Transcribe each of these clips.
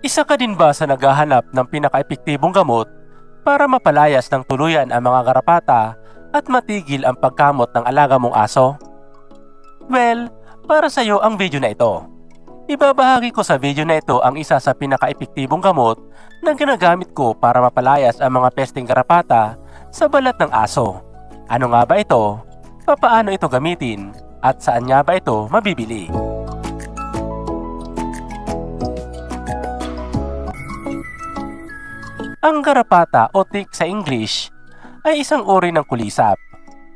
Isa ka din ba sa naghahanap ng pinaka-epektibong gamot para mapalayas ng tuluyan ang mga garapata at matigil ang pagkamot ng alaga mong aso? Well, para sa iyo ang video na ito. Ibabahagi ko sa video na ito ang isa sa pinaka-epektibong gamot na ginagamit ko para mapalayas ang mga pesteng garapata sa balat ng aso. Ano nga ba ito? Papaano ito gamitin? At saan nga ba ito mabibili? Ang garapata o tick sa English ay isang uri ng kulisap,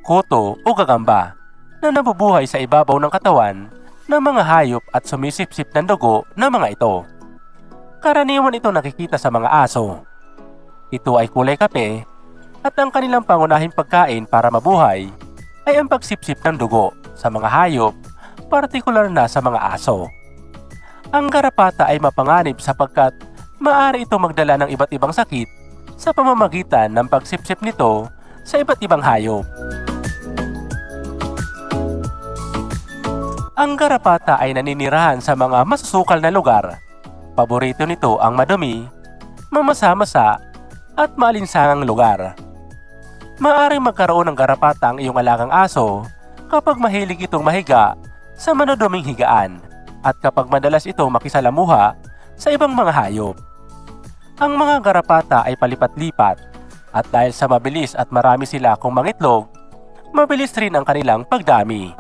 kuto o gagamba na nabubuhay sa ibabaw ng katawan ng mga hayop at sumisipsip ng dugo ng mga ito. Karaniwan ito nakikita sa mga aso. Ito ay kulay kape at ang kanilang pangunahing pagkain para mabuhay ay ang pagsipsip ng dugo sa mga hayop, partikular na sa mga aso. Ang garapata ay mapanganib sapagkat maaari ito magdala ng iba't ibang sakit sa pamamagitan ng pagsipsip nito sa iba't ibang hayop. Ang garapata ay naninirahan sa mga masusukal na lugar. Paborito nito ang madumi, mamasa-masa at maalinsangang lugar. Maaaring magkaroon ng garapata ang iyong alagang aso kapag mahilig itong mahiga sa manuduming higaan at kapag madalas itong makisalamuha sa ibang mga hayop. Ang mga garapata ay palipat-lipat at dahil sa mabilis at marami sila kung mangitlog, mabilis rin ang kanilang pagdami.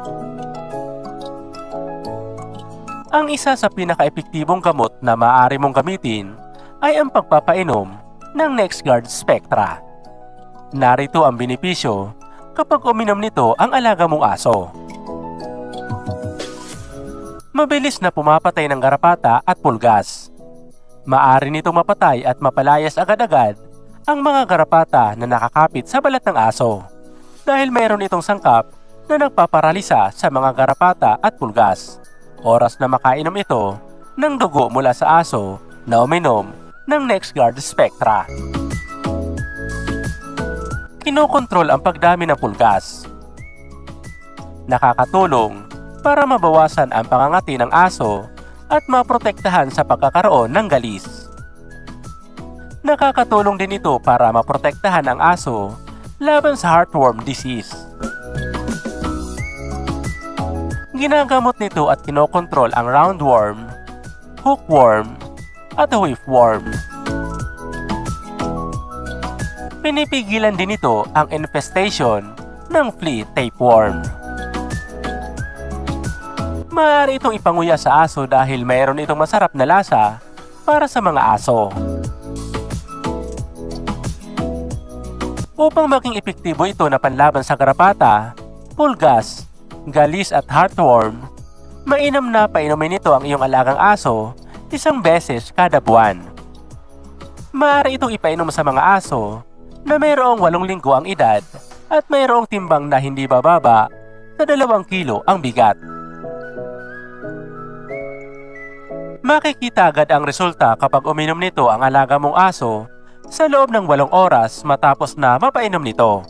Ang isa sa pinaka-epektibong gamot na maaari mong gamitin ay ang pagpapainom ng NexGard Spectra. Narito ang benepisyo kapag uminom nito ang alaga mong aso. Mabilis na pumapatay ng garapata at pulgas. Maaari nitong mapatay at mapalayas agad-agad ang mga garapata na nakakapit sa balat ng aso dahil mayroon itong sangkap na nagpaparalisa sa mga garapata at pulgas. Oras na makainom ito ng dugo mula sa aso na uminom ng NexGard Spectra. Kinokontrol ang pagdami ng pulgas. Nakakatulong para mabawasan ang pangangati ng aso at maprotektahan sa pagkakaroon ng galis. Nakakatulong din ito para maprotektahan ang aso laban sa heartworm disease. Ginagamot nito at kinokontrol ang roundworm, hookworm, at whipworm. Pinipigilan din ito ang infestation ng flea tapeworm. Maaari itong ipanguya sa aso dahil mayroon itong masarap na lasa para sa mga aso. Upang maging epektibo ito na panlaban sa garapata, pulgas, galis at heartworm, mainam na painumin nito ang iyong alagang aso 1 beses kada buwan. Maaari itong ipainom sa mga aso na mayroong 8 linggo ang edad at mayroong timbang na hindi bababa sa 2 kilo ang bigat. Makikita agad ang resulta kapag uminom nito ang alaga mong aso sa loob ng 8 oras matapos na mapainom nito.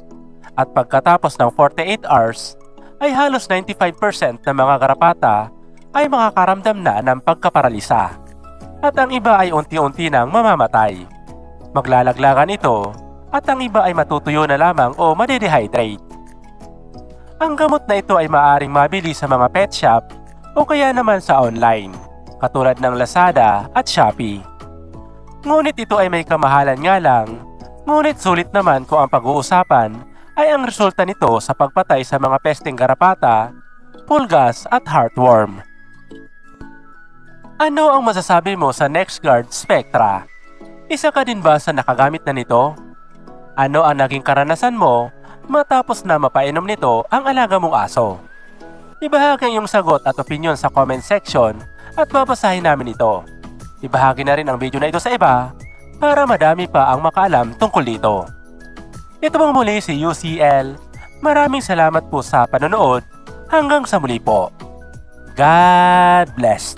At pagkatapos ng 48 hours, ay halos 95% ng mga garapata ay makakaramdam na ng pagkaparalisa. At ang iba ay unti-unti nang mamamatay. Maglalaglagan ito at ang iba ay matutuyo na lamang o madedehydrate. Ang gamot na ito ay maaaring mabili sa mga pet shop o kaya naman sa online, katulad ng Lazada at Shopee. Ngunit ito ay may kamahalan nga lang, ngunit sulit naman kung ang pag-uusapan ay ang resulta nito sa pagpatay sa mga pesteng garapata, pulgas at heartworm. Ano ang masasabi mo sa NexGard Spectra? Isa ka din ba sa nakagamit na nito? Ano ang naging karanasan mo matapos na mapainom nito ang alaga mong aso? Ibahagi ang iyong sagot at opinion sa comment section at babasahin namin ito. Ibahagi na rin ang video na ito sa iba para madami pa ang makaalam tungkol dito. Ito pang muli si UCL. Maraming salamat po sa panonood. Hanggang sa muli po. God bless.